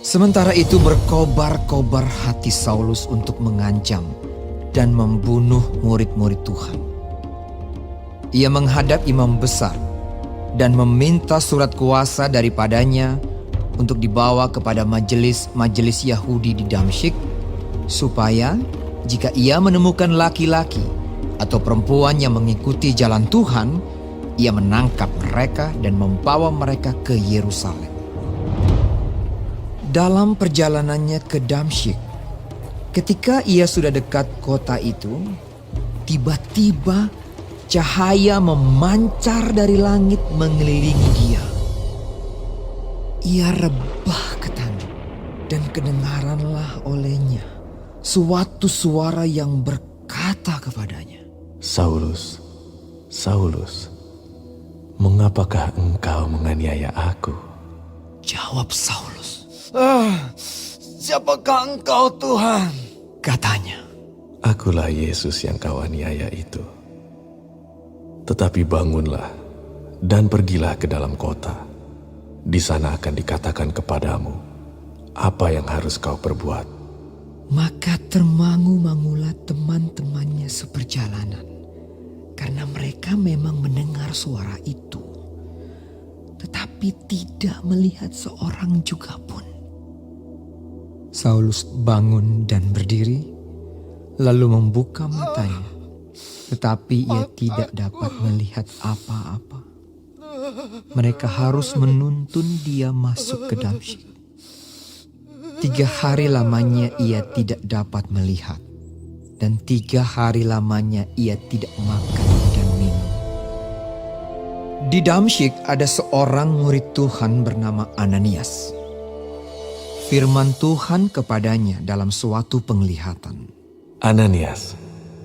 Sementara itu berkobar-kobar hati Saulus untuk mengancam dan membunuh murid-murid Tuhan. Ia menghadap imam besar dan meminta surat kuasa daripadanya untuk dibawa kepada majelis-majelis Yahudi di Damsyik, supaya jika ia menemukan laki-laki atau perempuan yang mengikuti jalan Tuhan, ia menangkap mereka dan membawa mereka ke Yerusalem. Dalam perjalanannya ke Damsyik, ketika ia sudah dekat kota itu, tiba-tiba cahaya memancar dari langit mengelilingi dia. Ia rebah ke tanah dan kedengaranlah olehnya suatu suara yang berkata kepadanya, "Saulus, Saulus, mengapakah engkau menganiaya aku?" Jawab Saulus, "Siapakah engkau, Tuhan?" Katanya, "Akulah Yesus yang kau aniaya itu. Tetapi bangunlah dan pergilah ke dalam kota. Di sana akan dikatakan kepadamu apa yang harus kau perbuat." Maka termangu-mangulah teman-temannya seperjalanan, karena mereka memang mendengar suara itu, tetapi tidak melihat seorang juga pun. Saulus bangun dan berdiri, lalu membuka matanya, tetapi ia tidak dapat melihat apa-apa. Mereka harus menuntun dia masuk ke Damsyik. 3 hari lamanya ia tidak dapat melihat, dan 3 hari lamanya ia tidak makan dan minum. Di Damsyik ada seorang murid Tuhan bernama Ananias. Firman Tuhan kepadanya dalam suatu penglihatan. "Ananias,"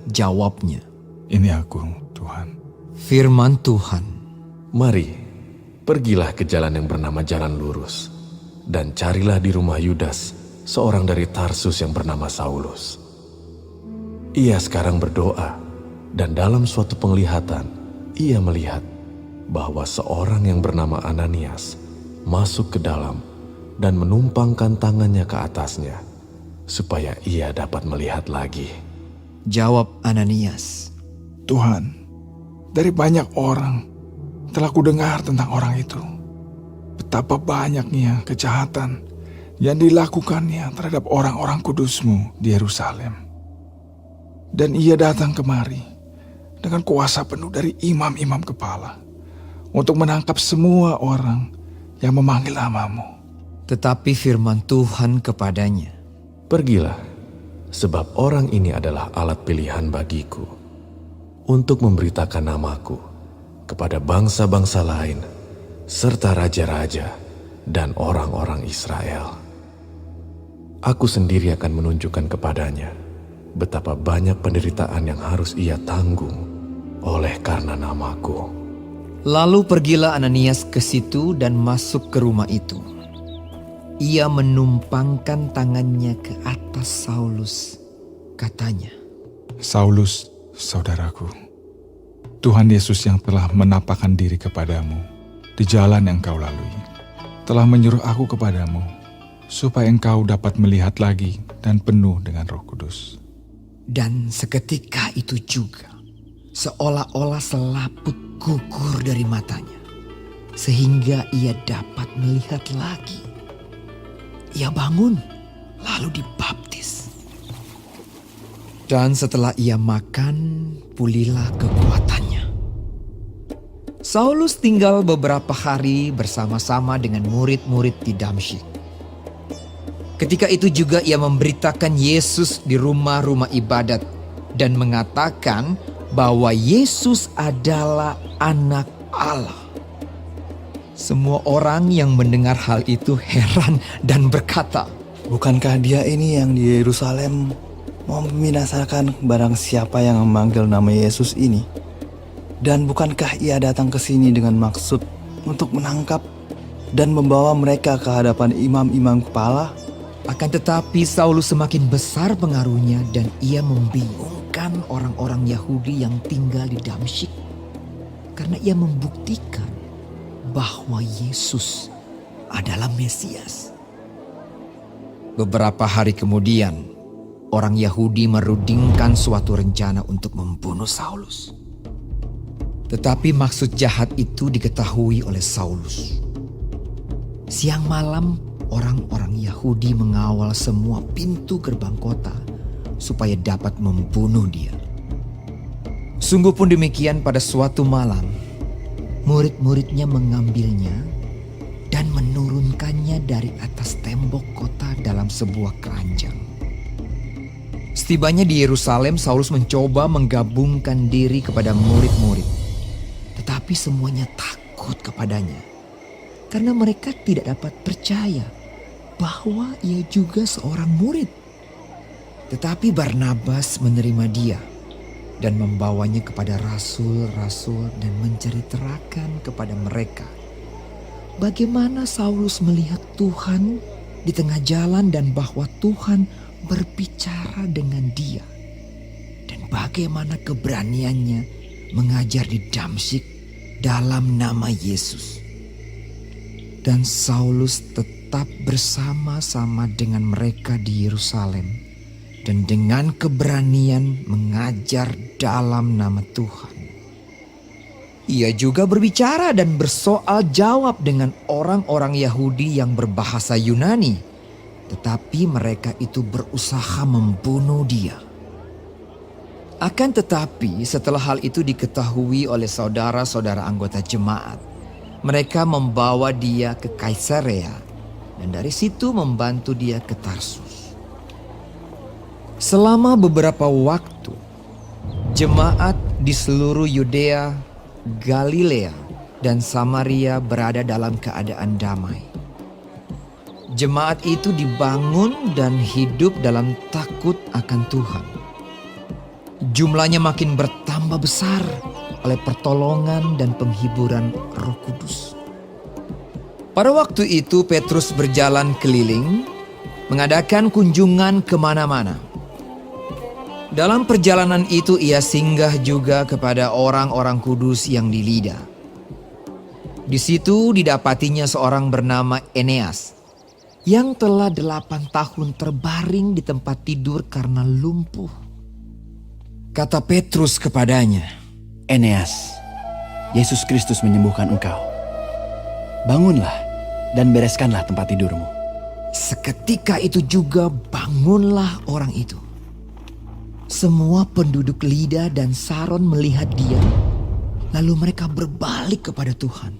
Jawabnya, "Ini aku, Tuhan." Firman Tuhan, "Mari, pergilah ke jalan yang bernama Jalan Lurus, dan carilah di rumah Yudas, seorang dari Tarsus yang bernama Saulus. Ia sekarang berdoa, dan dalam suatu penglihatan, ia melihat bahwa seorang yang bernama Ananias masuk ke dalam dan menumpangkan tangannya ke atasnya, supaya ia dapat melihat lagi." Jawab Ananias, "Tuhan, dari banyak orang telah kudengar tentang orang itu. Betapa banyaknya kejahatan yang dilakukannya terhadap orang-orang kudus-Mu di Yerusalem. Dan ia datang kemari dengan kuasa penuh dari imam-imam kepala untuk menangkap semua orang yang memanggil nama-Mu." Tetapi firman Tuhan kepadanya, "Pergilah, sebab orang ini adalah alat pilihan bagiku untuk memberitakan namaku kepada bangsa-bangsa lain, serta raja-raja dan orang-orang Israel. Aku sendiri akan menunjukkan kepadanya betapa banyak penderitaan yang harus ia tanggung oleh karena namaku." Lalu pergilah Ananias ke situ dan masuk ke rumah itu. Ia menumpangkan tangannya ke atas Saulus. Katanya, "Saulus, saudaraku, Tuhan Yesus yang telah menampakkan diri kepadamu di jalan yang kau lalui, telah menyuruh aku kepadamu, supaya engkau dapat melihat lagi dan penuh dengan Roh Kudus." dan seketika itu juga, seolah-olah selaput gugur dari matanya, sehingga ia dapat melihat lagi. Ia bangun, lalu dibaptis. Dan setelah ia makan, pulihlah kekuatannya. Saulus tinggal beberapa hari bersama-sama dengan murid-murid di Damsyik. Ketika itu juga ia memberitakan Yesus di rumah-rumah ibadat dan mengatakan bahwa Yesus adalah Anak Allah. Semua orang yang mendengar hal itu heran dan berkata, "Bukankah dia ini yang di Yerusalem mau membinasakan barang siapa yang memanggil nama Yesus ini? Dan bukankah ia datang ke sini dengan maksud untuk menangkap dan membawa mereka ke hadapan imam-imam kepala?" Akan tetapi Saulus semakin besar pengaruhnya dan ia membingungkan orang-orang Yahudi yang tinggal di Damsyik, karena ia membuktikan bahwa Yesus adalah Mesias. Beberapa hari kemudian, orang Yahudi merudingkan suatu rencana untuk membunuh Saulus. Tetapi maksud jahat itu diketahui oleh Saulus. Siang malam, orang-orang Yahudi mengawal semua pintu gerbang kota supaya dapat membunuh dia. Sungguh pun demikian, pada suatu malam, murid-muridnya mengambilnya dan menurunkannya dari atas tembok kota dalam sebuah keranjang. Setibanya di Yerusalem, Saulus mencoba menggabungkan diri kepada murid-murid. Tetapi semuanya takut kepadanya, karena mereka tidak dapat percaya bahwa ia juga seorang murid. Tetapi Barnabas menerima dia dan membawanya kepada rasul-rasul dan menceritakan kepada mereka bagaimana Saulus melihat Tuhan di tengah jalan dan bahwa Tuhan berbicara dengan dia. Dan bagaimana keberaniannya mengajar di Damsyik dalam nama Yesus. Dan Saulus tetap bersama-sama dengan mereka di Yerusalem dan dengan keberanian mengajar dalam nama Tuhan. Ia juga berbicara dan bersoal jawab dengan orang-orang Yahudi yang berbahasa Yunani. Tetapi mereka itu berusaha membunuh dia. Akan tetapi setelah hal itu diketahui oleh saudara-saudara anggota jemaat, mereka membawa dia ke Kaisarea dan dari situ membantu dia ke Tarsus. Selama beberapa waktu, jemaat di seluruh Yudea, Galilea, dan Samaria berada dalam keadaan damai. Jemaat itu dibangun dan hidup dalam takut akan Tuhan. Jumlahnya makin bertambah besar oleh pertolongan dan penghiburan Roh Kudus. Pada waktu itu Petrus berjalan keliling, mengadakan kunjungan kemana-mana. Dalam perjalanan itu ia singgah juga kepada orang-orang kudus yang di Lida. Di situ didapatinya seorang bernama Eneas yang telah 8 tahun terbaring di tempat tidur karena lumpuh. Kata Petrus kepadanya, Eneas, Yesus Kristus menyembuhkan engkau. Bangunlah dan bereskanlah tempat tidurmu. Seketika itu juga bangunlah orang itu. Semua penduduk Lida dan Saron melihat dia, lalu mereka berbalik kepada Tuhan.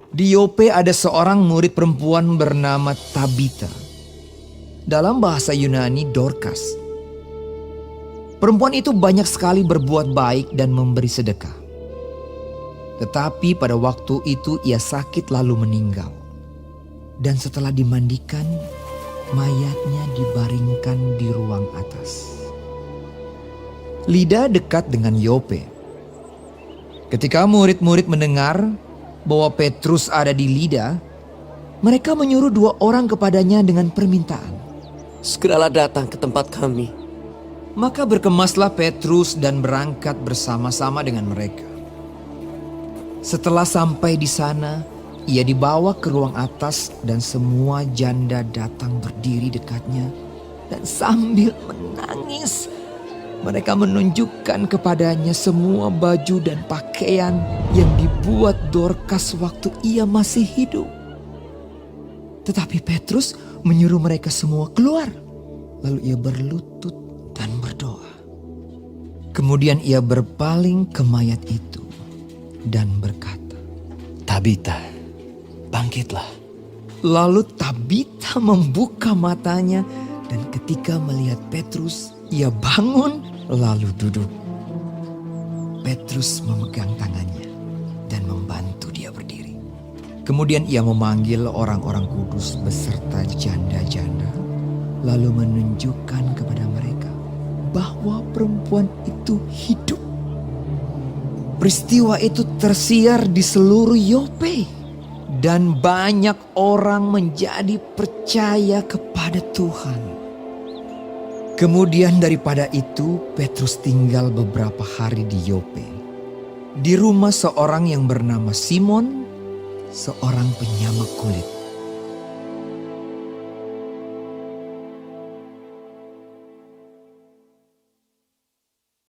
Di Yope ada seorang murid perempuan bernama Tabita. Dalam bahasa Yunani Dorcas. Perempuan itu banyak sekali berbuat baik dan memberi sedekah. Tetapi pada waktu itu ia sakit lalu meninggal. Dan setelah dimandikan, mayatnya dibaringkan di ruang atas. Lida dekat dengan Yope. Ketika murid-murid mendengar bahwa Petrus ada di Lida, mereka menyuruh 2 orang kepadanya dengan permintaan. Segeralah datang ke tempat kami. Maka berkemaslah Petrus dan berangkat bersama-sama dengan mereka. Setelah sampai di sana, ia dibawa ke ruang atas dan semua janda datang berdiri dekatnya dan sambil menangis. Mereka menunjukkan kepadanya semua baju dan pakaian yang dibuat Dorcas waktu ia masih hidup. Tetapi Petrus menyuruh mereka semua keluar. Lalu ia berlutut dan berdoa. Kemudian ia berpaling ke mayat itu dan berkata, Tabita, bangkitlah. Lalu Tabita membuka matanya dan ketika melihat Petrus, ia bangun lalu duduk. Petrus memegang tangannya dan membantu dia berdiri. Kemudian ia memanggil orang-orang kudus beserta janda-janda, lalu menunjukkan kepada mereka bahwa perempuan itu hidup. Peristiwa itu tersiar di seluruh Yope dan banyak orang menjadi percaya kepada Tuhan. Kemudian daripada itu Petrus tinggal beberapa hari di Yope, di rumah seorang yang bernama Simon, seorang penyamak kulit.